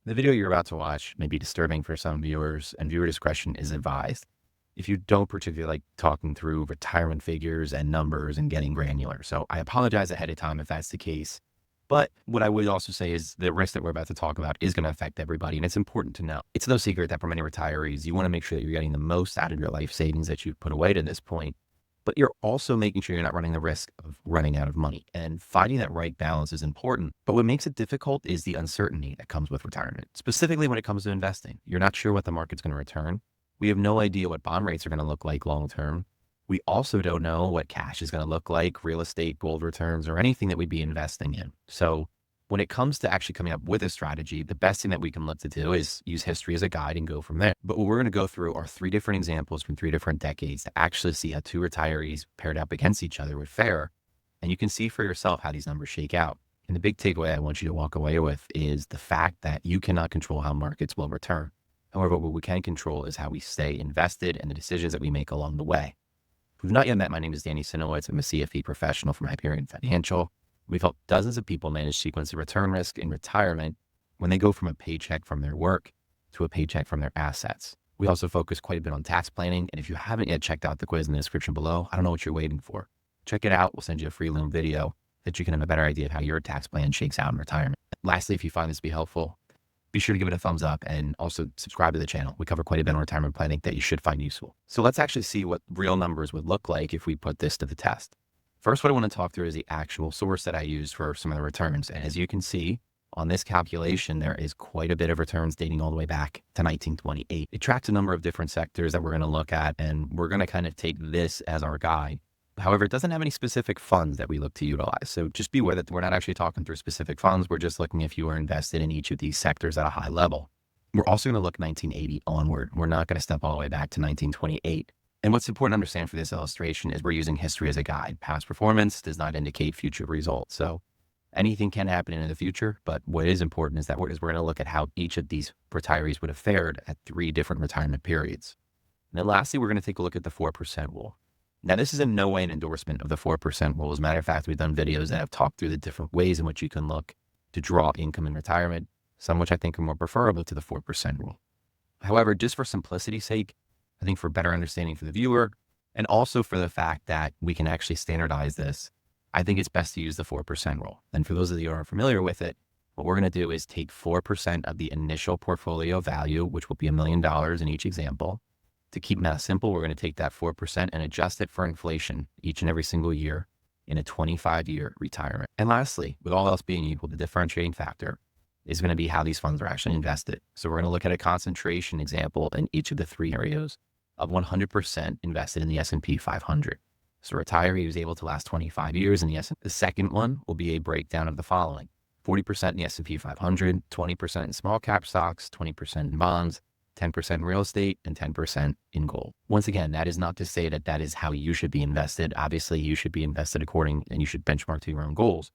The video you're about to watch may be disturbing for some viewers, and viewer discretion is advised if you don't particularly like talking through retirement figures and numbers and getting granular. So I apologize ahead of time if that's the case. But what I would also say is the risk that we're about to talk about is going to affect everybody. And it's important to know. It's no secret that for many retirees, you want to make sure that you're getting the most out of your life savings that you've put away to this point. But you're also making sure you're not running the risk of running out of money. And finding that right balance is important. But what makes it difficult is the uncertainty that comes with retirement, specifically when it comes to investing. You're not sure what the market's going to return. We have no idea what bond rates are going to look like long term. We also don't know what cash is going to look like, real estate, gold returns, or anything that we'd be investing in. So when it comes to actually coming up with a strategy, the best thing that we can look to do is use history as a guide and go from there. But what we're going to go through are 3 different examples from 3 different decades to actually see how 2 retirees paired up against each other would fare. And you can see for yourself how these numbers shake out. And the big takeaway I want you to walk away with is the fact that you cannot control how markets will return. However, what we can control is how we stay invested and the decisions that we make along the way. If you've not yet met, my name is Danny Cieniewicz. I'm a CFE professional from Hyperion Financial. We've helped dozens of people manage sequence of return risk in retirement when they go from a paycheck from their work to a paycheck from their assets. We also focus quite a bit on tax planning. And if you haven't yet checked out the quiz in the description below, I don't know what you're waiting for. Check it out. We'll send you a free little video that you can have a better idea of how your tax plan shakes out in retirement. Lastly, if you find this to be helpful, be sure to give it a thumbs up and also subscribe to the channel. We cover quite a bit on retirement planning that you should find useful. So let's actually see what real numbers would look like if we put this to the test. First, what I want to talk through is the actual source that I used for some of the returns. And as you can see on this calculation, there is quite a bit of returns dating all the way back to 1928. It tracks a number of different sectors that we're going to look at, and we're going to kind of take this as our guide. However, it doesn't have any specific funds that we look to utilize. So just be aware that we're not actually talking through specific funds. We're just looking if you are invested in each of these sectors at a high level. We're also going to look 1980 onward. We're not going to step all the way back to 1928. And what's important to understand for this illustration is we're using history as a guide. Past performance does not indicate future results. So anything can happen in the future, but what is important is that we're going to look at how each of these retirees would have fared at 3 different retirement periods. And then lastly, we're going to take a look at the 4% rule. Now, this is in no way an endorsement of the 4% rule. As a matter of fact, we've done videos that have talked through the different ways in which you can look to draw income in retirement, some which I think are more preferable to the 4% rule. However, just for simplicity's sake, I think for better understanding for the viewer, and also for the fact that we can actually standardize this, I think it's best to use the 4% rule. And for those of you who are familiar with it, what we're going to do is take 4% of the initial portfolio value, which will be $1 million in each example. To keep math simple, we're going to take that 4% and adjust it for inflation each and every single year in a 25-year retirement. And lastly, with all else being equal, the differentiating factor is going to be how these funds are actually invested. So we're going to look at a concentration example in each of the 3 areas of 100% invested in the S&P 500. So a retiree who's able to last 25 years in the S&P. The second one will be a breakdown of the following: 40% in the S&P 500, 20% in small cap stocks, 20% in bonds, 10% in real estate, and 10% in gold. Once again, that is not to say that that is how you should be invested. Obviously, you should be invested according, and you should benchmark to your own goals.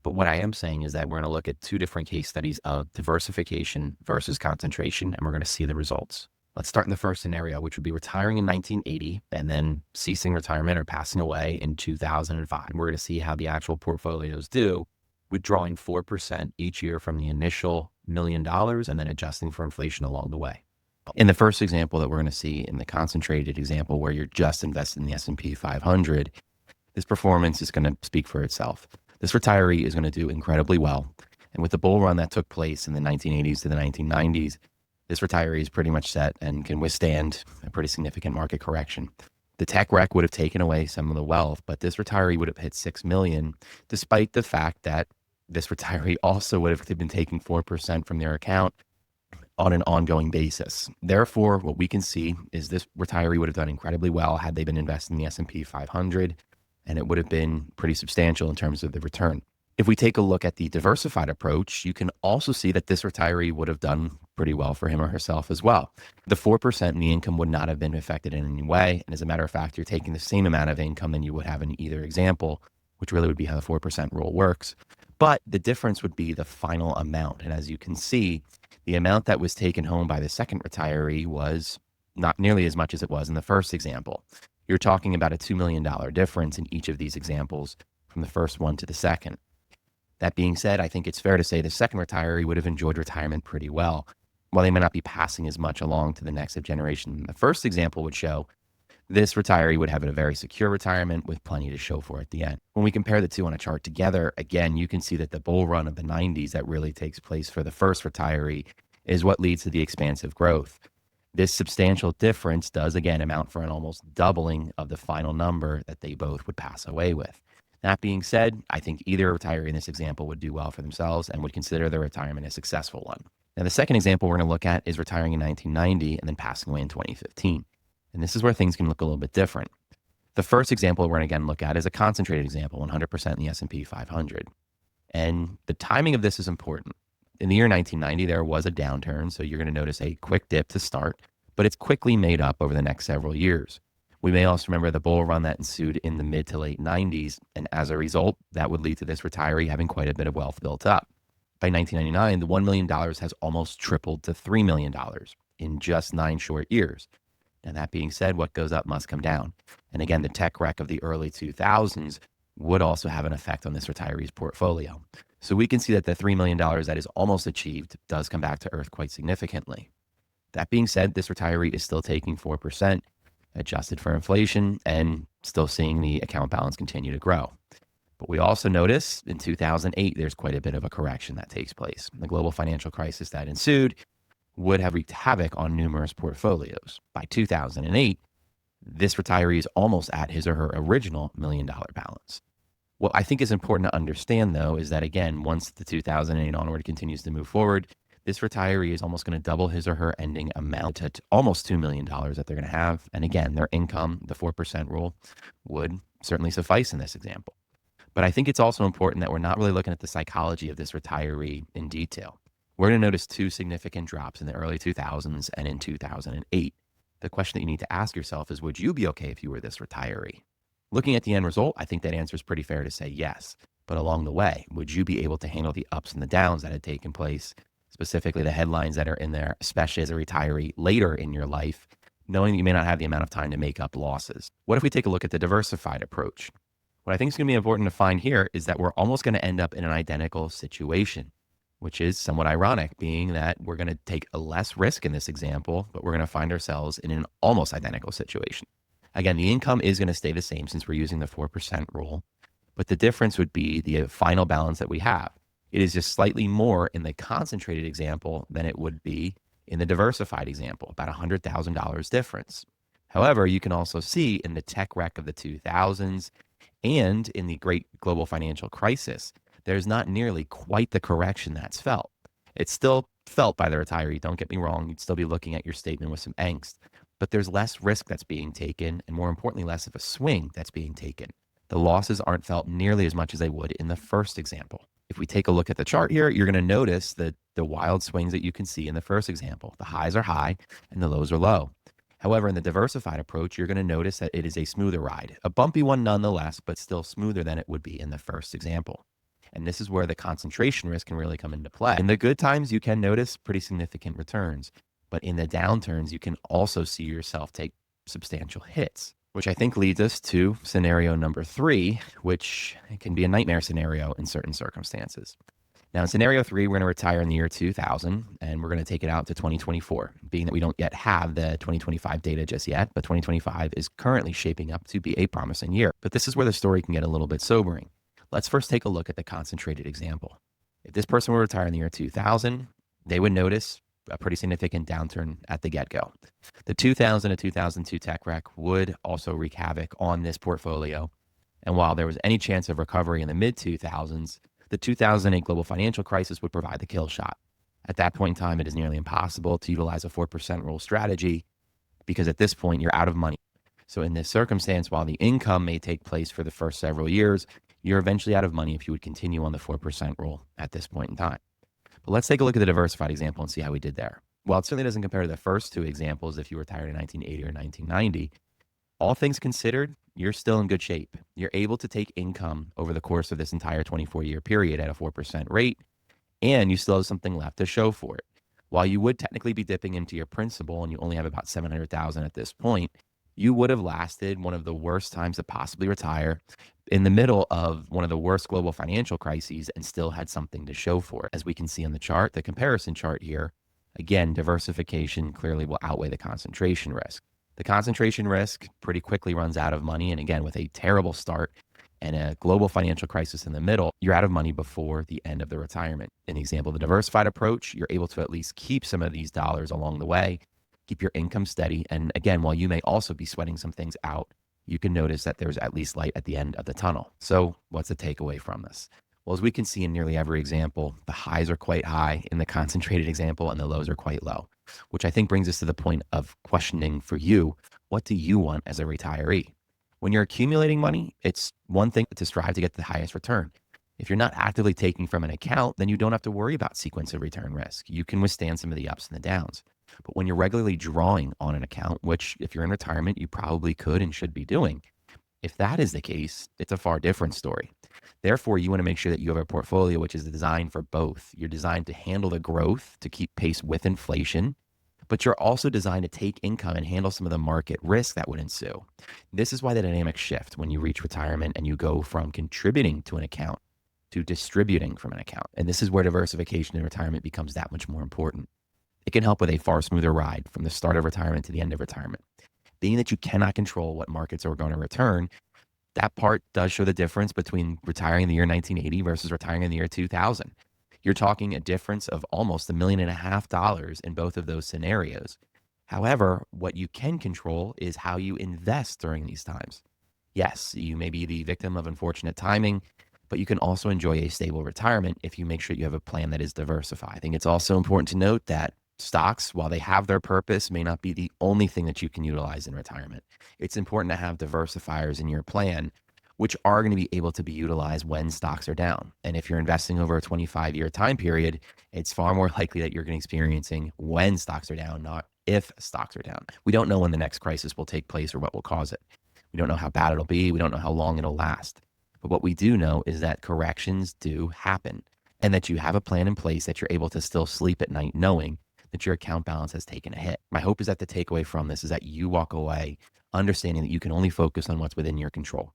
But what I am saying is that we're going to look at 2 different case studies of diversification versus concentration, and we're going to see the results. Let's start in the first scenario, which would be retiring in 1980 and then ceasing retirement or passing away in 2005. We're going to see how the actual portfolios do, withdrawing 4% each year from the initial $1 million and then adjusting for inflation along the way. In the first example that we're going to see, in the concentrated example where you're just invested in the S&P 500, this performance is going to speak for itself. This retiree is going to do incredibly well. And with the bull run that took place in the 1980s to the 1990s, this retiree is pretty much set and can withstand a pretty significant market correction. The tech wreck would have taken away some of the wealth, but this retiree would have hit 6 million, despite the fact that this retiree also would have been taking 4% from their account on an ongoing basis. Therefore, what we can see is this retiree would have done incredibly well had they been invested in the S&P 500, and it would have been pretty substantial in terms of the return. If we take a look at the diversified approach, you can also see that this retiree would have done pretty well for him or herself as well. The 4% in the income would not have been affected in any way. And as a matter of fact, you're taking the same amount of income than you would have in either example, which really would be how the 4% rule works. But the difference would be the final amount. And as you can see, the amount that was taken home by the second retiree was not nearly as much as it was in the first example. You're talking about a $2 million difference in each of these examples from the first one to the second. That being said, I think it's fair to say the second retiree would have enjoyed retirement pretty well. While they may not be passing as much along to the next generation, the first example would show this retiree would have a very secure retirement with plenty to show for at the end. When we compare the two on a chart together, again, you can see that the bull run of the 90s that really takes place for the first retiree is what leads to the expansive growth. This substantial difference does again amount for an almost doubling of the final number that they both would pass away with. That being said, I think either retiree in this example would do well for themselves and would consider their retirement a successful one. Now, the second example we're going to look at is retiring in 1990 and then passing away in 2015. And this is where things can look a little bit different. The first example we're going to again look at is a concentrated example, 100% in the S&P 500. And the timing of this is important. In the year 1990, there was a downturn, so you're going to notice a quick dip to start, but it's quickly made up over the next several years. We may also remember the bull run that ensued in the mid to late 90s, and as a result, that would lead to this retiree having quite a bit of wealth built up. By 1999, the $1 million has almost tripled to $3 million in just 9 short years. And that being said, what goes up must come down. And again, the tech wreck of the early 2000s would also have an effect on this retiree's portfolio. So we can see that the $3 million that is almost achieved does come back to earth quite significantly. That being said, this retiree is still taking 4%, adjusted for inflation, and still seeing the account balance continue to grow. But we also notice in 2008, there's quite a bit of a correction that takes place. The global financial crisis that ensued would have wreaked havoc on numerous portfolios. By 2008, this retiree is almost at his or her original $1 million balance. What I think is important to understand, though, is that, again, once the 2008 onward continues to move forward, this retiree is almost going to double his or her ending amount to almost $2 million that they're going to have. And again, their income, the 4% rule, would certainly suffice in this example. But I think it's also important that we're not really looking at the psychology of this retiree in detail. We're going to notice 2 significant drops in the early 2000s and in 2008. The question that you need to ask yourself is, would you be okay if you were this retiree? Looking at the end result, I think that answer is pretty fair to say yes. But along the way, would you be able to handle the ups and the downs that had taken place, specifically the headlines that are in there, especially as a retiree later in your life, knowing that you may not have the amount of time to make up losses? What if we take a look at the diversified approach? What I think is going to be important to find here is that we're almost going to end up in an identical situation, which is somewhat ironic, being that we're going to take a less risk in this example, but we're going to find ourselves in an almost identical situation. Again, the income is going to stay the same since we're using the 4% rule, but the difference would be the final balance that we have. It is just slightly more in the concentrated example than it would be in the diversified example, about $100,000 difference. However, you can also see in the tech wreck of the 2000s and in the great global financial crisis, there's not nearly quite the correction that's felt. It's still felt by the retiree, don't get me wrong. You'd still be looking at your statement with some angst, but there's less risk that's being taken, and more importantly, less of a swing that's being taken. The losses aren't felt nearly as much as they would in the first example. If we take a look at the chart here, you're going to notice that the wild swings that you can see in the first example. The highs are high and the lows are low. However, in the diversified approach, you're going to notice that it is a smoother ride, a bumpy one nonetheless, but still smoother than it would be in the first example. And this is where the concentration risk can really come into play. In the good times, you can notice pretty significant returns, but in the downturns, you can also see yourself take substantial hits, which I think leads us to scenario number 3, which can be a nightmare scenario in certain circumstances. Now, in scenario 3, we're going to retire in the year 2000, and we're going to take it out to 2024, being that we don't yet have the 2025 data just yet, but 2025 is currently shaping up to be a promising year. But this is where the story can get a little bit sobering. Let's first take a look at the concentrated example. If this person were to retire in the year 2000, they would notice a pretty significant downturn at the get-go. The 2000 to 2002 tech wreck would also wreak havoc on this portfolio. And while there was any chance of recovery in the mid-2000s, the 2008 global financial crisis would provide the kill shot. At that point in time, it is nearly impossible to utilize a 4% rule strategy because at this point, you're out of money. So in this circumstance, while the income may take place for the first several years, you're eventually out of money if you would continue on the 4% rule at this point in time. But let's take a look at the diversified example and see how we did there. While it certainly doesn't compare to the first 2 examples if you retired in 1980 or 1990, all things considered, you're still in good shape. You're able to take income over the course of this entire 24-year period at a 4% rate, and you still have something left to show for it. While you would technically be dipping into your principal and you only have about $700,000 at this point, You would have lasted one of the worst times to possibly retire in the middle of one of the worst global financial crises and still had something to show for it. As we can see on the chart, the comparison chart here, again, diversification clearly will outweigh the concentration risk. The concentration risk pretty quickly runs out of money. And again, with a terrible start and a global financial crisis in the middle, you're out of money before the end of the retirement. In the example, the diversified approach, you're able to at least keep some of these dollars along the way, keep your income steady. And again, while you may also be sweating some things out, you can notice that there's at least light at the end of the tunnel. So what's the takeaway from this? Well, as we can see in nearly every example, the highs are quite high in the concentrated example and the lows are quite low, which I think brings us to the point of questioning for you, what do you want as a retiree? When you're accumulating money, it's one thing to strive to get the highest return. If you're not actively taking from an account, then you don't have to worry about sequence of return risk. You can withstand some of the ups and the downs. But when you're regularly drawing on an account, which if you're in retirement, you probably could and should be doing, if that is the case, it's a far different story. Therefore, you want to make sure that you have a portfolio which is designed for both. You're designed to handle the growth to keep pace with inflation, but you're also designed to take income and handle some of the market risk that would ensue. This is why the dynamics shift when you reach retirement and you go from contributing to an account to distributing from an account. And this is where diversification in retirement becomes that much more important. It can help with a far smoother ride from the start of retirement to the end of retirement. Being that you cannot control what markets are going to return, that part does show the difference between retiring in the year 1980 versus retiring in the year 2000. You're talking a difference of almost $1.5 million in both of those scenarios. However, what you can control is how you invest during these times. Yes, you may be the victim of unfortunate timing, but you can also enjoy a stable retirement if you make sure you have a plan that is diversified. I think it's also important to note that stocks, while they have their purpose, may not be the only thing that you can utilize in retirement. It's important to have diversifiers in your plan, which are going to be able to be utilized when stocks are down. And if you're investing over a 25-year time period, it's far more likely that you're going to be experiencing when stocks are down, not if stocks are down. We don't know when the next crisis will take place or what will cause it. We don't know how bad it'll be. We don't know how long it'll last. But what we do know is that corrections do happen and that you have a plan in place that you're able to still sleep at night knowing that your account balance has taken a hit. My hope is that the takeaway from this is that you walk away understanding that you can only focus on what's within your control.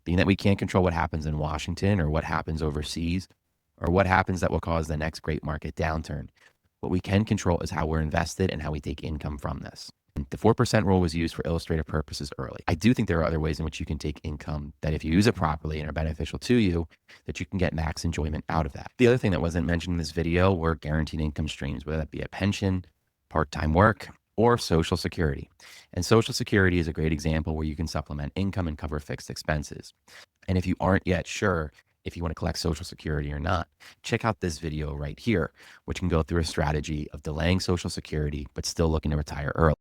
Being that we can't control what happens in Washington or what happens overseas or what happens that will cause the next great market downturn. What we can control is how we're invested and how we take income from this. The 4% rule was used for illustrative purposes early. I do think there are other ways in which you can take income that if you use it properly and are beneficial to you, that you can get max enjoyment out of that. The other thing that wasn't mentioned in this video were guaranteed income streams, whether that be a pension, part-time work, or Social Security. And Social Security is a great example where you can supplement income and cover fixed expenses. And if you aren't yet sure if you want to collect Social Security or not, check out this video right here, which can go through a strategy of delaying Social Security, but still looking to retire early.